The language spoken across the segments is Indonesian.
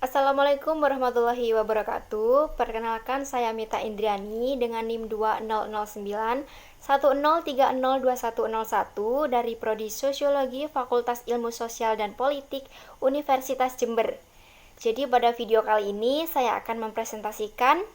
Assalamualaikum warahmatullahi wabarakatuh. Perkenalkan saya Mita Indriani dengan NIM 2009 10302101 dari Prodi Sosiologi Fakultas Ilmu Sosial dan Politik Universitas Jember. Jadi pada video kali ini saya akan mempresentasikan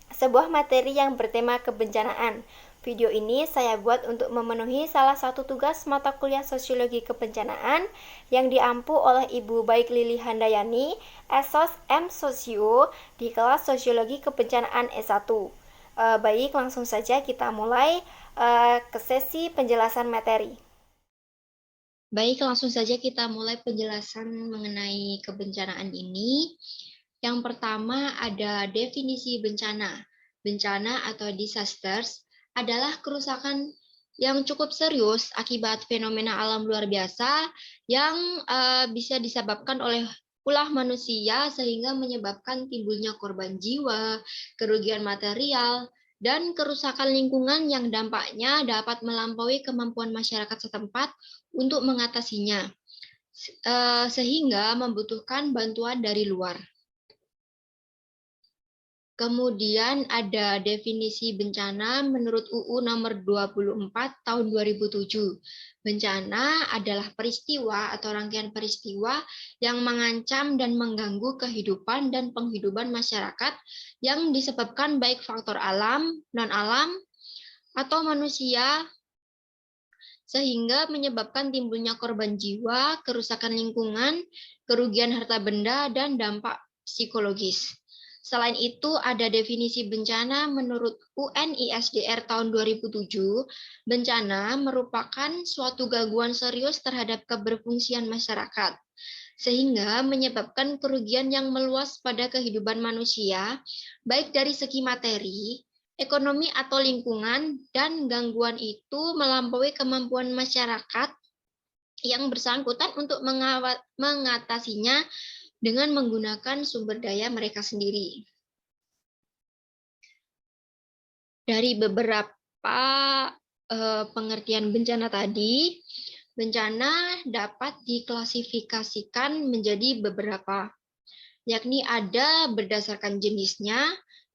sebuah materi yang bertema kebencanaan. Video ini saya buat untuk memenuhi salah satu tugas mata kuliah Sosiologi Kebencanaan yang diampu oleh Ibu Baik Lili Handayani, Esos M Sosio di kelas Sosiologi Kebencanaan S1. Baik, langsung saja kita mulai ke sesi penjelasan materi. Baik, langsung saja kita mulai penjelasan mengenai kebencanaan ini. Yang pertama ada definisi bencana. Bencana atau disasters adalah kerusakan yang cukup serius akibat fenomena alam luar biasa yang bisa disebabkan oleh ulah manusia sehingga menyebabkan timbulnya korban jiwa, kerugian material, dan kerusakan lingkungan yang dampaknya dapat melampaui kemampuan masyarakat setempat untuk mengatasinya, sehingga membutuhkan bantuan dari luar. Kemudian ada definisi bencana menurut UU nomor 24 tahun 2007. Bencana adalah peristiwa atau rangkaian peristiwa yang mengancam dan mengganggu kehidupan dan penghidupan masyarakat yang disebabkan baik faktor alam, non-alam, atau manusia sehingga menyebabkan timbulnya korban jiwa, kerusakan lingkungan, kerugian harta benda, dan dampak psikologis. Selain itu, ada definisi bencana menurut UNISDR tahun 2007. Bencana merupakan suatu gangguan serius terhadap keberfungsian masyarakat, sehingga menyebabkan kerugian yang meluas pada kehidupan manusia, baik dari segi materi, ekonomi atau lingkungan, dan gangguan itu melampaui kemampuan masyarakat yang bersangkutan untuk mengatasinya dengan menggunakan sumber daya mereka sendiri. Dari beberapa pengertian bencana tadi, bencana dapat diklasifikasikan menjadi beberapa, yakni ada berdasarkan jenisnya,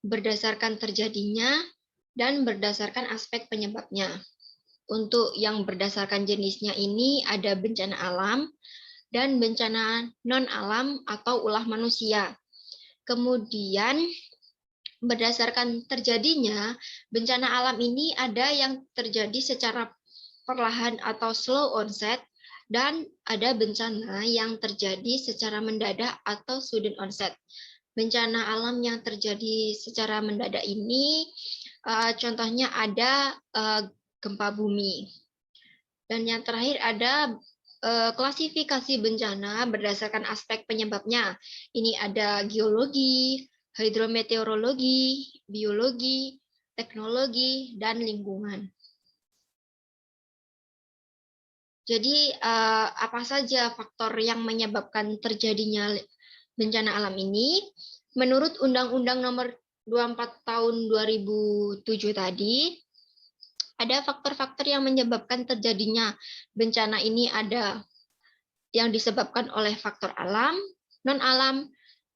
berdasarkan terjadinya, dan berdasarkan aspek penyebabnya. Untuk yang berdasarkan jenisnya ini ada bencana alam dan bencana non-alam atau ulah manusia. Kemudian berdasarkan terjadinya, bencana alam ini ada yang terjadi secara perlahan atau slow onset, dan ada bencana yang terjadi secara mendadak atau sudden onset. Bencana alam yang terjadi secara mendadak ini contohnya ada gempa bumi. Dan yang terakhir ada klasifikasi bencana berdasarkan aspek penyebabnya. Ini ada geologi, hidrometeorologi, biologi, teknologi, dan lingkungan. Jadi apa saja faktor yang menyebabkan terjadinya bencana alam ini? Menurut Undang-Undang Nomor 24 Tahun 2007 tadi, ada faktor-faktor yang menyebabkan terjadinya bencana ini, ada yang disebabkan oleh faktor alam, non-alam,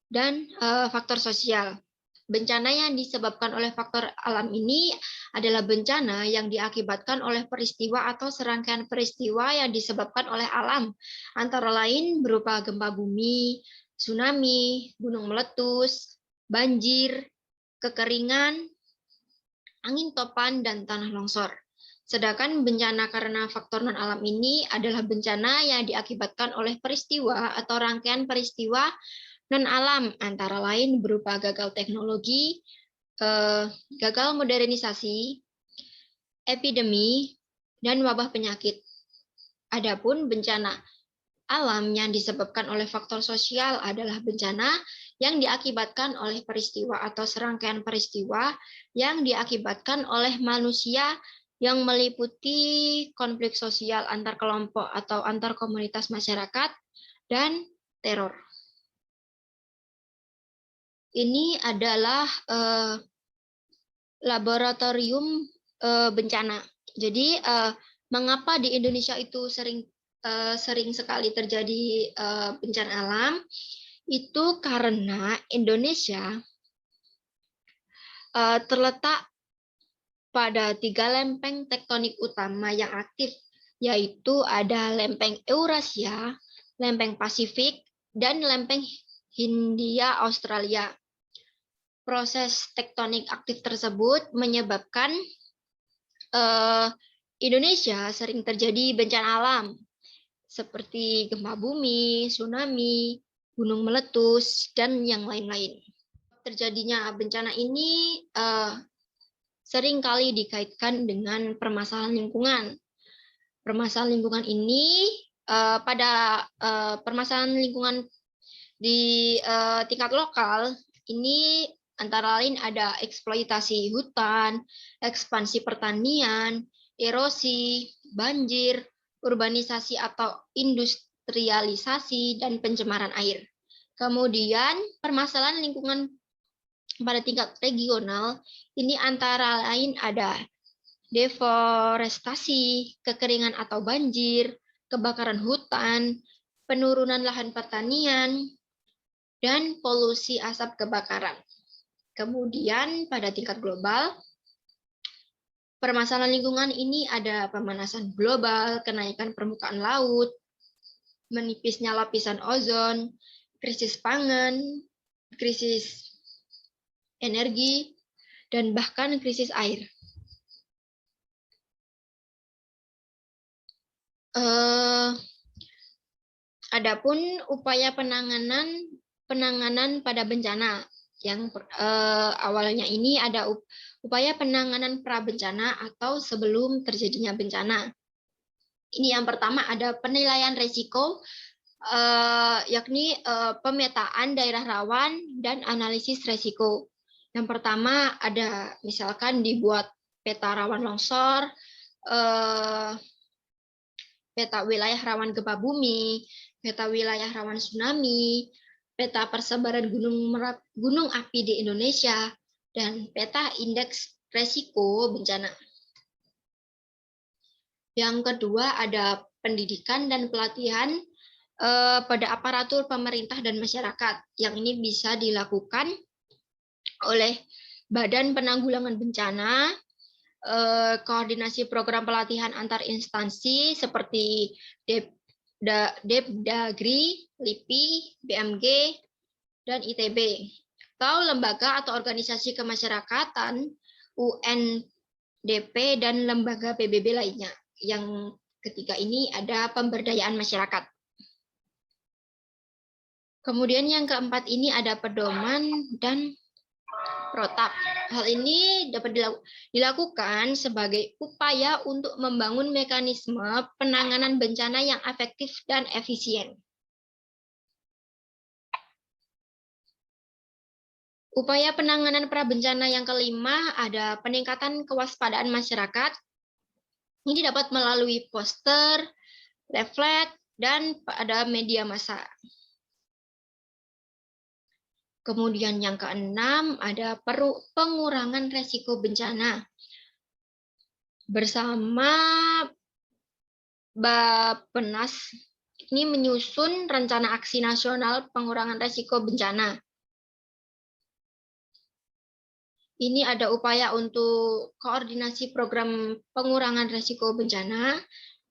dan faktor sosial. Bencana yang disebabkan oleh faktor alam ini adalah bencana yang diakibatkan oleh peristiwa atau serangkaian peristiwa yang disebabkan oleh alam, antara lain berupa gempa bumi, tsunami, gunung meletus, banjir, kekeringan, angin topan, dan tanah longsor. Sedangkan bencana karena faktor non-alam ini adalah bencana yang diakibatkan oleh peristiwa atau rangkaian peristiwa non-alam, antara lain berupa gagal teknologi, gagal modernisasi, epidemi, dan wabah penyakit. Adapun bencana alam yang disebabkan oleh faktor sosial adalah bencana yang diakibatkan oleh peristiwa atau serangkaian peristiwa yang diakibatkan oleh manusia yang meliputi konflik sosial antar kelompok atau antar komunitas masyarakat dan teror. Ini adalah laboratorium bencana. Jadi mengapa di Indonesia itu sering sekali terjadi bencana alam? Itu karena Indonesia terletak pada 3 lempeng tektonik utama yang aktif, yaitu ada lempeng Eurasia, lempeng Pasifik, dan lempeng Hindia Australia. Proses tektonik aktif tersebut menyebabkan Indonesia sering terjadi bencana alam seperti gempa bumi, tsunami, gunung meletus, dan yang lain-lain. Terjadinya bencana ini sering kali dikaitkan dengan permasalahan lingkungan. Permasalahan lingkungan ini pada permasalahan lingkungan di tingkat lokal ini antara lain ada eksploitasi hutan, ekspansi pertanian, erosi, banjir, urbanisasi atau industrialisasi, dan pencemaran air. Kemudian permasalahan lingkungan pada tingkat regional ini antara lain ada deforestasi, kekeringan atau banjir, kebakaran hutan, penurunan lahan pertanian, dan polusi asap kebakaran. Kemudian pada tingkat global, permasalahan lingkungan ini ada pemanasan global, kenaikan permukaan laut, menipisnya lapisan ozon, krisis pangan, krisis energi, dan bahkan krisis air. Adapun upaya penanganan pada bencana yang awalnya ini ada upaya penanganan pra bencana atau sebelum terjadinya bencana. Ini yang pertama ada penilaian risiko, yakni pemetaan daerah rawan dan analisis risiko. Yang pertama ada misalkan dibuat peta rawan longsor, peta wilayah rawan gempa bumi, peta wilayah rawan tsunami, peta persebaran gunung api di Indonesia, dan peta indeks resiko bencana. Yang kedua ada pendidikan dan pelatihan pada aparatur pemerintah dan masyarakat. Yang ini bisa dilakukan oleh Badan Penanggulangan Bencana, koordinasi program pelatihan antar instansi seperti Depdagri, LIPI, BMG, dan ITB, atau lembaga atau organisasi kemasyarakatan, UNDP, dan lembaga PBB lainnya. Yang ketiga ini ada pemberdayaan masyarakat. Kemudian yang keempat ini ada pedoman dan protap. Hal ini dapat dilakukan sebagai upaya untuk membangun mekanisme penanganan bencana yang efektif dan efisien. Upaya penanganan prabencana yang kelima ada peningkatan kewaspadaan masyarakat. Ini dapat melalui poster, leaflet, dan pada media massa. Kemudian yang keenam ada pengurangan resiko bencana. Bersama Bappenas ini menyusun rencana aksi nasional pengurangan resiko bencana. Ini ada upaya untuk koordinasi program pengurangan resiko bencana,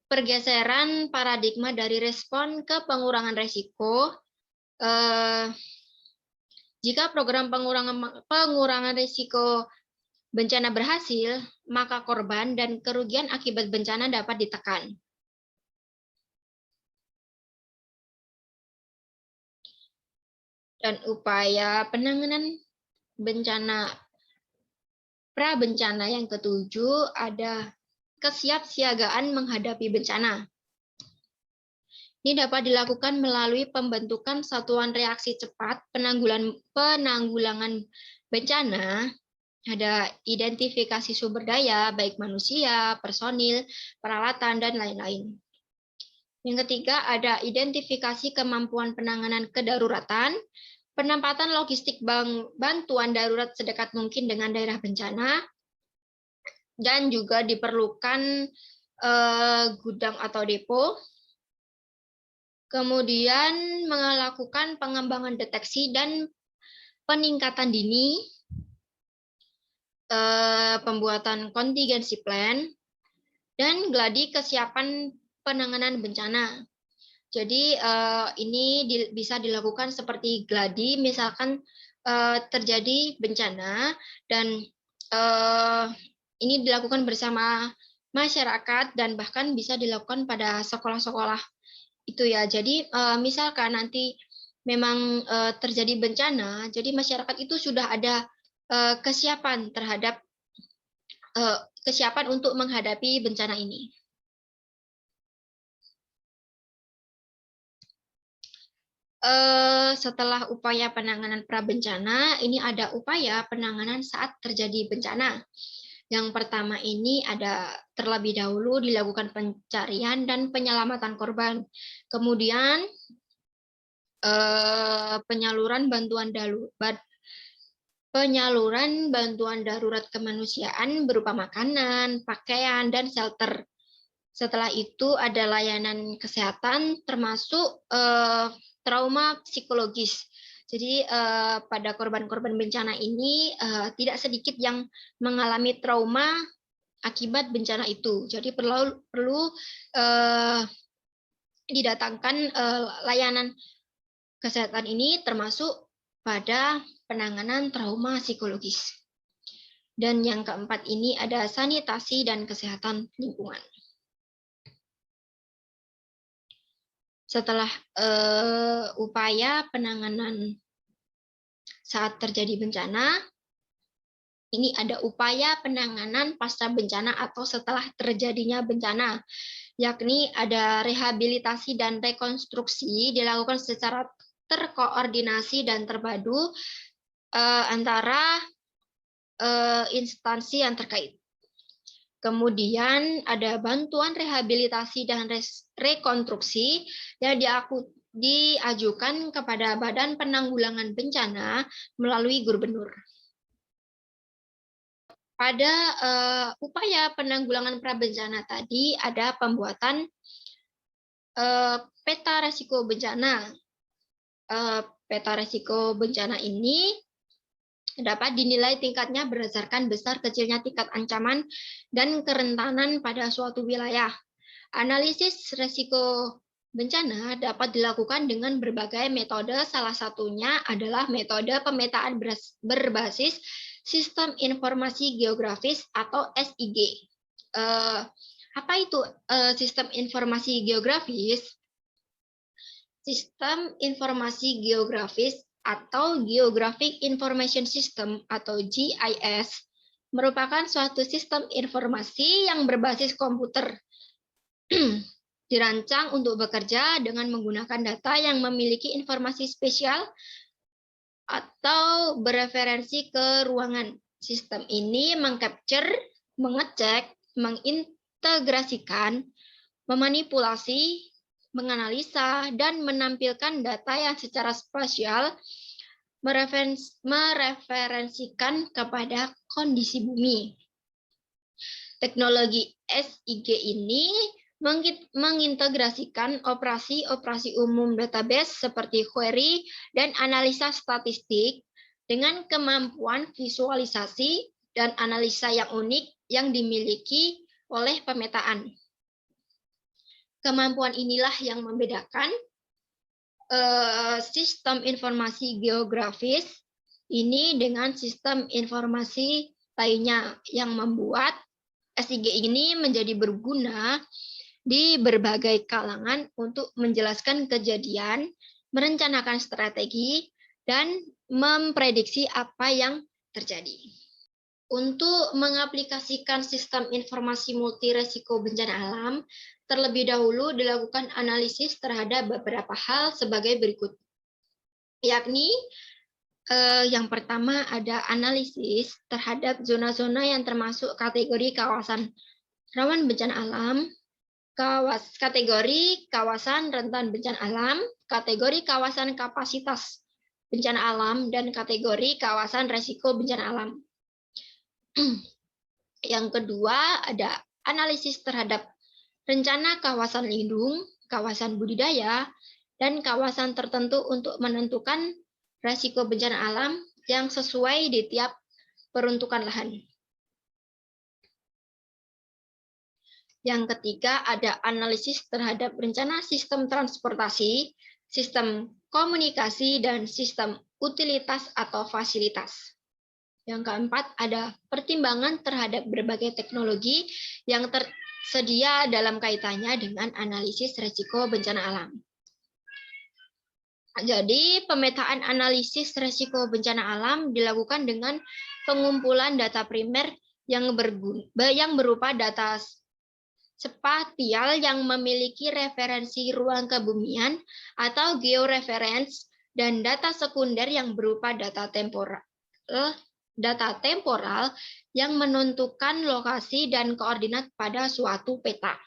pergeseran paradigma dari respon ke pengurangan resiko. Jika program pengurangan risiko bencana berhasil, maka korban dan kerugian akibat bencana dapat ditekan. Dan upaya penanganan bencana prabencana yang ketujuh ada kesiapsiagaan menghadapi bencana. Ini dapat dilakukan melalui pembentukan satuan reaksi cepat penanggulangan bencana, ada identifikasi sumber daya, baik manusia, personil, peralatan, dan lain-lain. Yang ketiga, ada identifikasi kemampuan penanganan kedaruratan, penempatan logistik bantuan darurat sedekat mungkin dengan daerah bencana, dan juga diperlukan gudang atau depo. Kemudian melakukan pengembangan deteksi dan peningkatan dini, pembuatan contingency plan, dan gladi kesiapan penanganan bencana. Jadi ini bisa dilakukan seperti gladi, misalkan terjadi bencana dan ini dilakukan bersama masyarakat dan bahkan bisa dilakukan pada sekolah-sekolah itu ya. Jadi misalkan nanti memang terjadi bencana, jadi masyarakat itu sudah ada kesiapan terhadap kesiapan untuk menghadapi bencana ini. Setelah upaya penanganan prabencana, ini ada upaya penanganan saat terjadi bencana. Yang pertama ini ada terlebih dahulu dilakukan pencarian dan penyelamatan korban. Kemudian penyaluran bantuan darurat kemanusiaan berupa makanan, pakaian, dan shelter. Setelah itu ada layanan kesehatan termasuk trauma psikologis. Jadi pada korban-korban bencana ini tidak sedikit yang mengalami trauma akibat bencana itu. Jadi perlu didatangkan layanan kesehatan ini termasuk pada penanganan trauma psikologis. Dan yang keempat ini ada sanitasi dan kesehatan lingkungan. Setelah upaya penanganan saat terjadi bencana, ini ada upaya penanganan pasca bencana atau setelah terjadinya bencana, yakni ada rehabilitasi dan rekonstruksi dilakukan secara terkoordinasi dan terpadu antara instansi yang terkait. Kemudian ada bantuan rehabilitasi dan rekonstruksi yang diajukan kepada Badan Penanggulangan Bencana melalui gubernur. Pada upaya penanggulangan prabencana tadi ada pembuatan peta resiko bencana. Peta resiko bencana ini dapat dinilai tingkatnya berdasarkan besar kecilnya tingkat ancaman dan kerentanan pada suatu wilayah. Analisis resiko bencana dapat dilakukan dengan berbagai metode, salah satunya adalah metode pemetaan berbasis Sistem Informasi Geografis atau SIG. Apa itu Sistem Informasi Geografis? Sistem Informasi Geografis atau Geographic Information System atau GIS merupakan suatu sistem informasi yang berbasis komputer dirancang untuk bekerja dengan menggunakan data yang memiliki informasi spesial atau bereferensi ke ruangan. Sistem ini mengcapture, mengecek, mengintegrasikan, memanipulasi, menganalisa, dan menampilkan data yang secara spasial mereferensikan kepada kondisi bumi. Teknologi SIG ini mengintegrasikan operasi-operasi umum database seperti query dan analisa statistik dengan kemampuan visualisasi dan analisa yang unik yang dimiliki oleh pemetaan. Kemampuan inilah yang membedakan sistem informasi geografis ini dengan sistem informasi lainnya yang membuat SIG ini menjadi berguna di berbagai kalangan untuk menjelaskan kejadian, merencanakan strategi, dan memprediksi apa yang terjadi. Untuk mengaplikasikan sistem informasi multiresiko bencana alam, terlebih dahulu dilakukan analisis terhadap beberapa hal sebagai berikut. Yakni yang pertama ada analisis terhadap zona-zona yang termasuk kategori kawasan rawan bencana alam, kategori kawasan rentan bencana alam, kategori kawasan kapasitas bencana alam, dan kategori kawasan resiko bencana alam. Yang kedua ada analisis terhadap rencana kawasan lindung, kawasan budidaya, dan kawasan tertentu untuk menentukan risiko bencana alam yang sesuai di tiap peruntukan lahan. Yang ketiga, ada analisis terhadap rencana sistem transportasi, sistem komunikasi, dan sistem utilitas atau fasilitas. Yang keempat, ada pertimbangan terhadap berbagai teknologi yang tersedia dalam kaitannya dengan analisis risiko bencana alam. Jadi, pemetaan analisis risiko bencana alam dilakukan dengan pengumpulan data primer yang berupa data spasial yang memiliki referensi ruang kebumian atau georeference, dan data sekunder yang berupa data temporal yang menentukan lokasi dan koordinat pada suatu peta.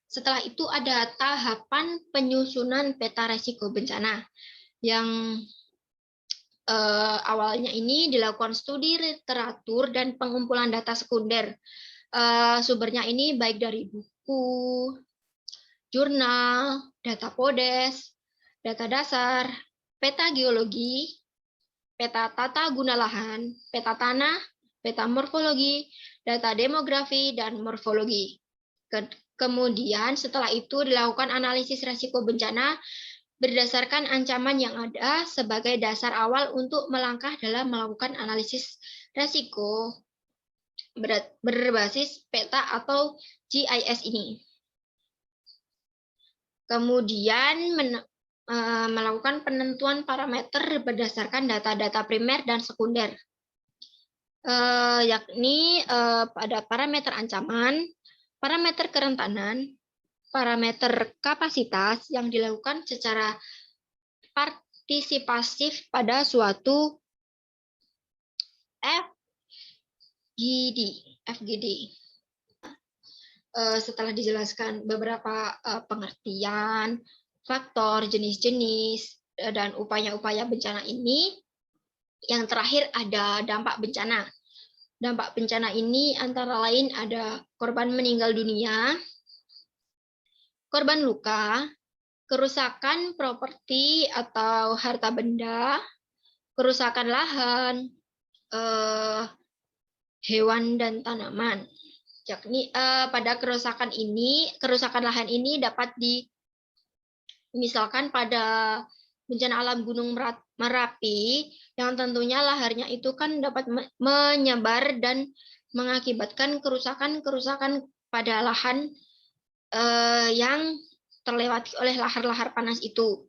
Setelah itu ada tahapan penyusunan peta risiko bencana yang awalnya ini dilakukan studi literatur dan pengumpulan data sekunder. Sumbernya ini baik dari buku, jurnal, data PODES, data dasar, peta geologi, peta tata guna lahan, peta tanah, peta morfologi, data demografi, dan morfologi. Kemudian setelah itu dilakukan analisis risiko bencana berdasarkan ancaman yang ada sebagai dasar awal untuk melangkah dalam melakukan analisis risiko berbasis peta atau GIS ini. Kemudian melakukan penentuan parameter berdasarkan data-data primer dan sekunder, yakni pada parameter ancaman, parameter kerentanan, parameter kapasitas yang dilakukan secara partisipasif pada suatu FGD. Setelah dijelaskan beberapa pengertian, faktor, jenis-jenis, dan upaya-upaya bencana ini, yang terakhir ada dampak bencana. Dampak bencana ini antara lain ada korban meninggal dunia, korban luka, kerusakan properti atau harta benda, kerusakan lahan, hewan dan tanaman. Yakni pada kerusakan lahan ini dapat misalkan pada bencana alam Gunung Merapi, yang tentunya laharnya itu kan dapat menyebar dan mengakibatkan kerusakan pada lahan yang terlewati oleh lahar-lahar panas itu.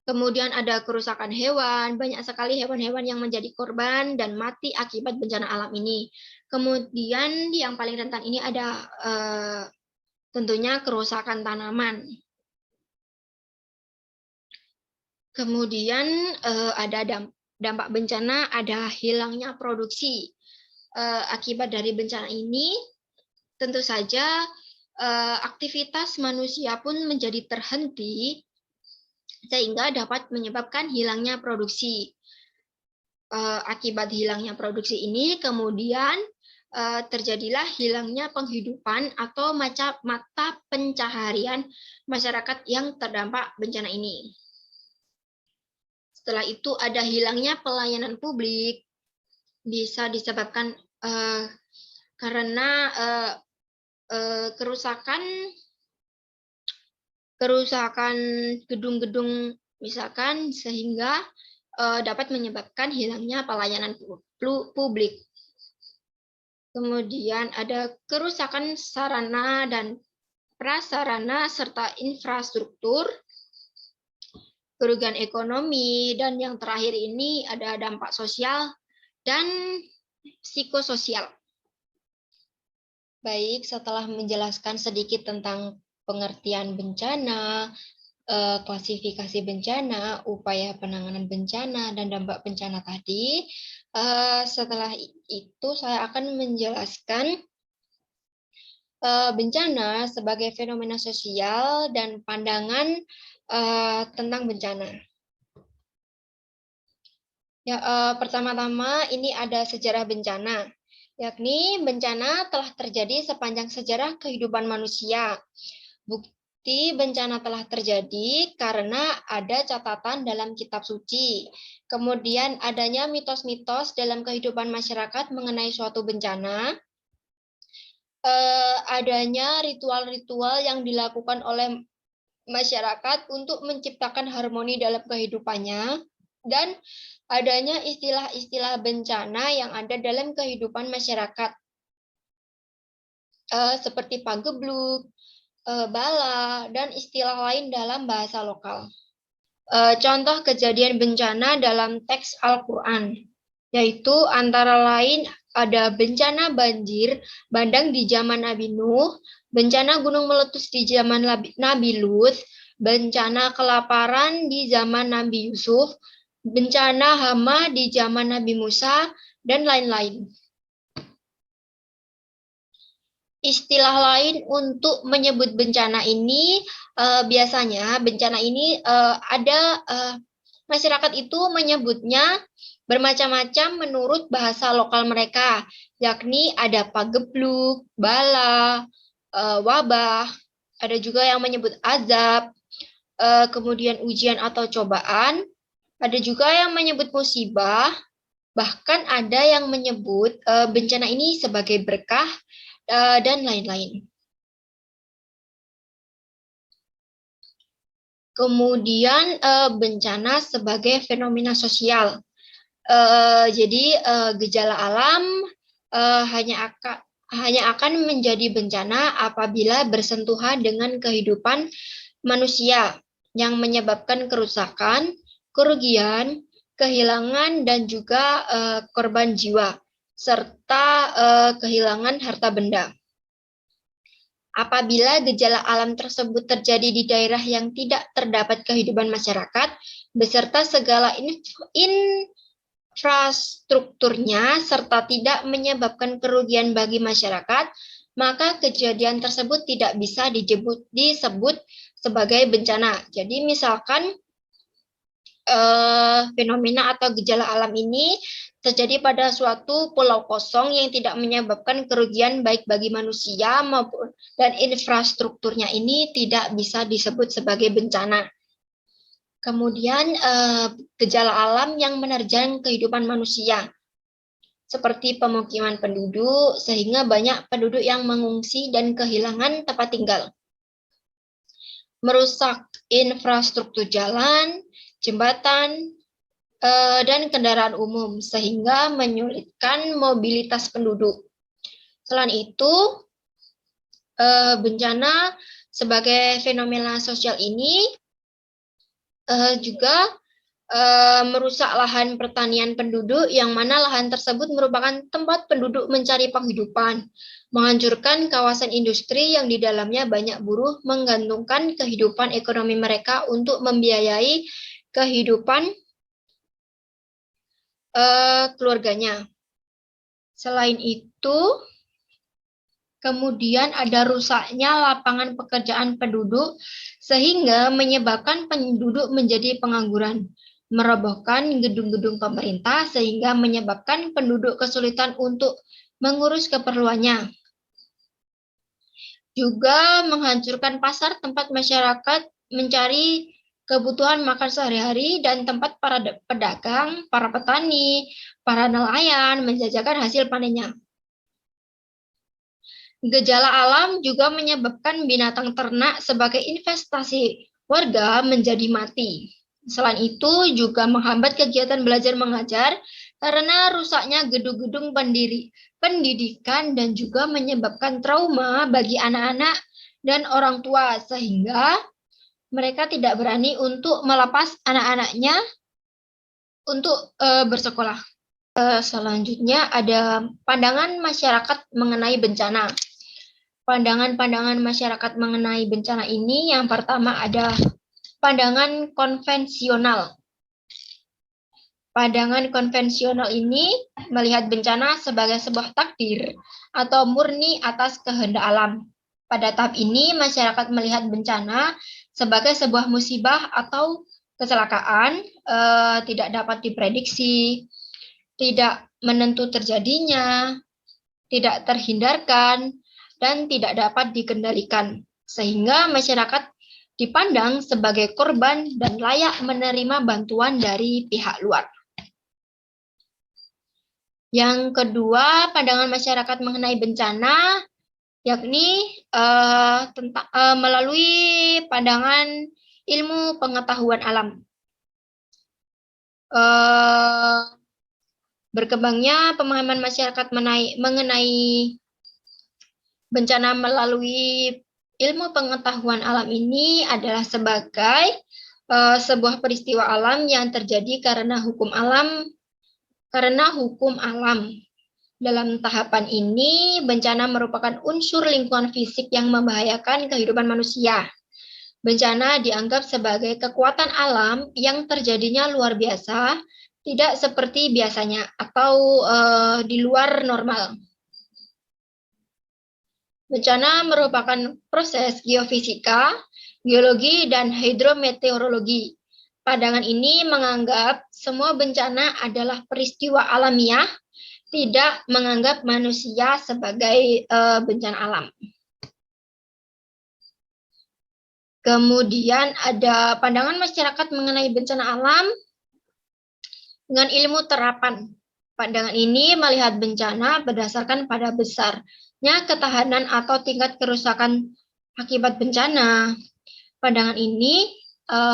Kemudian ada kerusakan hewan, banyak sekali hewan-hewan yang menjadi korban dan mati akibat bencana alam ini. Kemudian yang paling rentan ini ada tentunya kerusakan tanaman. Kemudian ada dampak bencana, ada hilangnya produksi. Akibat dari bencana ini, tentu saja aktivitas manusia pun menjadi terhenti, sehingga dapat menyebabkan hilangnya produksi. Akibat hilangnya produksi ini, kemudian terjadilah hilangnya penghidupan atau mata pencaharian masyarakat yang terdampak bencana ini. Setelah itu ada hilangnya pelayanan publik, bisa disebabkan karena kerusakan gedung-gedung misalkan, sehingga dapat menyebabkan hilangnya pelayanan publik. Kemudian ada kerusakan sarana dan prasarana serta infrastruktur, kerugian ekonomi, dan yang terakhir ini ada dampak sosial dan psikososial. Baik, setelah menjelaskan sedikit tentang pengertian bencana, klasifikasi bencana, upaya penanganan bencana, dan dampak bencana tadi, setelah itu saya akan menjelaskan bencana sebagai fenomena sosial dan pandangan tentang bencana. Ya, pertama-tama ini ada sejarah bencana. yakni bencana telah terjadi sepanjang sejarah kehidupan manusia. Bukti bencana telah terjadi karena ada catatan dalam kitab suci. Kemudian adanya mitos-mitos dalam kehidupan masyarakat mengenai suatu bencana. Adanya ritual-ritual yang dilakukan oleh masyarakat untuk menciptakan harmoni dalam kehidupannya, dan adanya istilah-istilah bencana yang ada dalam kehidupan masyarakat, seperti pagebluk, bala, dan istilah lain dalam bahasa lokal. Contoh kejadian bencana dalam teks Al-Quran, yaitu antara lain ada bencana banjir bandang di zaman Nabi Nuh, bencana gunung meletus di zaman Nabi Lut, bencana kelaparan di zaman Nabi Yusuf, bencana hama di zaman Nabi Musa, dan lain-lain. Istilah lain untuk menyebut bencana ini, biasanya bencana ini ada masyarakat itu menyebutnya bermacam-macam menurut bahasa lokal mereka, yakni ada pagebluk, bala, wabah, ada juga yang menyebut azab, kemudian ujian atau cobaan, ada juga yang menyebut musibah, bahkan ada yang menyebut bencana ini sebagai berkah, dan lain-lain. Kemudian bencana sebagai fenomena sosial. Jadi gejala alam hanya akan menjadi bencana apabila bersentuhan dengan kehidupan manusia yang menyebabkan kerusakan, kerugian, kehilangan, dan juga korban jiwa, serta kehilangan harta benda. Apabila gejala alam tersebut terjadi di daerah yang tidak terdapat kehidupan masyarakat, beserta segala infrastrukturnya, serta tidak menyebabkan kerugian bagi masyarakat, maka kejadian tersebut tidak bisa disebut sebagai bencana. Jadi misalkan fenomena atau gejala alam ini terjadi pada suatu pulau kosong yang tidak menyebabkan kerugian baik bagi manusia maupun dan infrastrukturnya ini tidak bisa disebut sebagai bencana. Kemudian gejala alam yang menerjang kehidupan manusia, seperti pemukiman penduduk, sehingga banyak penduduk yang mengungsi dan kehilangan tempat tinggal. Merusak infrastruktur jalan, jembatan, dan kendaraan umum, sehingga menyulitkan mobilitas penduduk. Selain itu, bencana sebagai fenomena sosial ini juga merusak lahan pertanian penduduk, yang mana lahan tersebut merupakan tempat penduduk mencari penghidupan, menghancurkan kawasan industri yang di dalamnya banyak buruh menggantungkan kehidupan ekonomi mereka untuk membiayai kehidupan keluarganya. Selain itu, kemudian ada rusaknya lapangan pekerjaan penduduk sehingga menyebabkan penduduk menjadi pengangguran, merobohkan gedung-gedung pemerintah sehingga menyebabkan penduduk kesulitan untuk mengurus keperluannya. Juga menghancurkan pasar tempat masyarakat mencari kebutuhan makan sehari-hari dan tempat para pedagang, para petani, para nelayan menjajakan hasil panennya. Gejala alam juga menyebabkan binatang ternak sebagai investasi warga menjadi mati. Selain itu juga menghambat kegiatan belajar mengajar karena rusaknya gedung-gedung pendidikan dan juga menyebabkan trauma bagi anak-anak dan orang tua, sehingga mereka tidak berani untuk melepas anak-anaknya untuk bersekolah. Selanjutnya ada pandangan masyarakat mengenai bencana. Pandangan-pandangan masyarakat mengenai bencana ini, yang pertama ada pandangan konvensional. Pandangan konvensional ini melihat bencana sebagai sebuah takdir atau murni atas kehendak alam. Pada tahap ini, masyarakat melihat bencana sebagai sebuah musibah atau kecelakaan, tidak dapat diprediksi, tidak menentu terjadinya, tidak terhindarkan, dan tidak dapat dikendalikan, sehingga masyarakat dipandang sebagai korban dan layak menerima bantuan dari pihak luar. Yang kedua, pandangan masyarakat mengenai bencana, yakni melalui pandangan ilmu pengetahuan alam. Berkembangnya pemahaman masyarakat mengenai bencana melalui ilmu pengetahuan alam ini adalah sebagai sebuah peristiwa alam yang terjadi karena hukum alam. Dalam tahapan ini, bencana merupakan unsur lingkungan fisik yang membahayakan kehidupan manusia. Bencana dianggap sebagai kekuatan alam yang terjadinya luar biasa, tidak seperti biasanya atau di luar normal. Bencana merupakan proses geofisika, geologi, dan hidrometeorologi. Pandangan ini menganggap semua bencana adalah peristiwa alamiah, tidak menganggap manusia sebagai bencana alam. Kemudian ada pandangan masyarakat mengenai bencana alam dengan ilmu terapan. Pandangan ini melihat bencana berdasarkan pada besarnya ketahanan atau tingkat kerusakan akibat bencana. Pandangan ini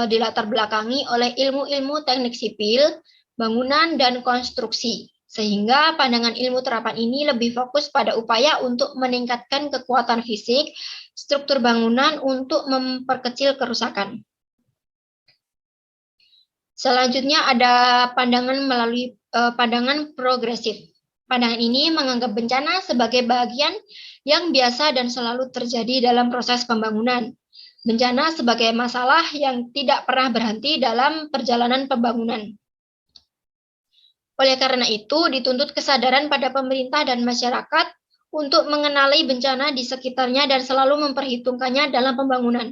dilatar belakangi oleh ilmu-ilmu teknik sipil, bangunan, dan konstruksi. Sehingga pandangan ilmu terapan ini lebih fokus pada upaya untuk meningkatkan kekuatan fisik, struktur bangunan untuk memperkecil kerusakan. Selanjutnya ada pandangan melalui pandangan progresif. Pandangan ini menganggap bencana sebagai bagian yang biasa dan selalu terjadi dalam proses pembangunan. Bencana sebagai masalah yang tidak pernah berhenti dalam perjalanan pembangunan. Oleh karena itu, dituntut kesadaran pada pemerintah dan masyarakat untuk mengenali bencana di sekitarnya dan selalu memperhitungkannya dalam pembangunan.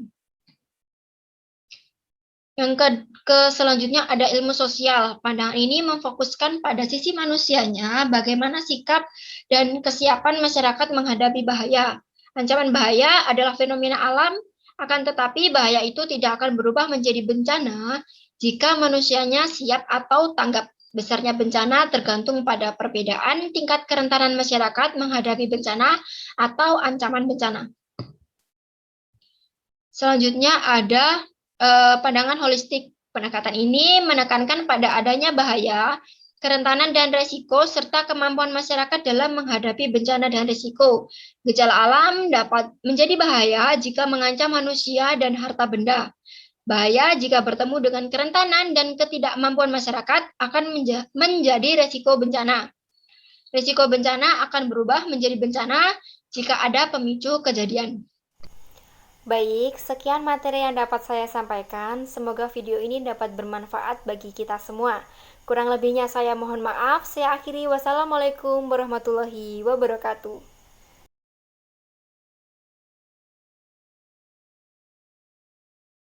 Yang selanjutnya ada ilmu sosial. Pandangan ini memfokuskan pada sisi manusianya, bagaimana sikap dan kesiapan masyarakat menghadapi bahaya. Ancaman bahaya adalah fenomena alam, akan tetapi bahaya itu tidak akan berubah menjadi bencana jika manusianya siap atau tanggap. Besarnya bencana tergantung pada perbedaan tingkat kerentanan masyarakat menghadapi bencana atau ancaman bencana. Selanjutnya ada pandangan holistik. Pendekatan ini menekankan pada adanya bahaya, kerentanan dan resiko, serta kemampuan masyarakat dalam menghadapi bencana dan resiko. Gejala alam dapat menjadi bahaya jika mengancam manusia dan harta benda. Bahaya jika bertemu dengan kerentanan dan ketidakmampuan masyarakat akan menjadi resiko bencana. Resiko bencana akan berubah menjadi bencana jika ada pemicu kejadian. Baik, sekian materi yang dapat saya sampaikan. Semoga video ini dapat bermanfaat bagi kita semua. Kurang lebihnya saya mohon maaf. Saya akhiri. Wassalamualaikum warahmatullahi wabarakatuh.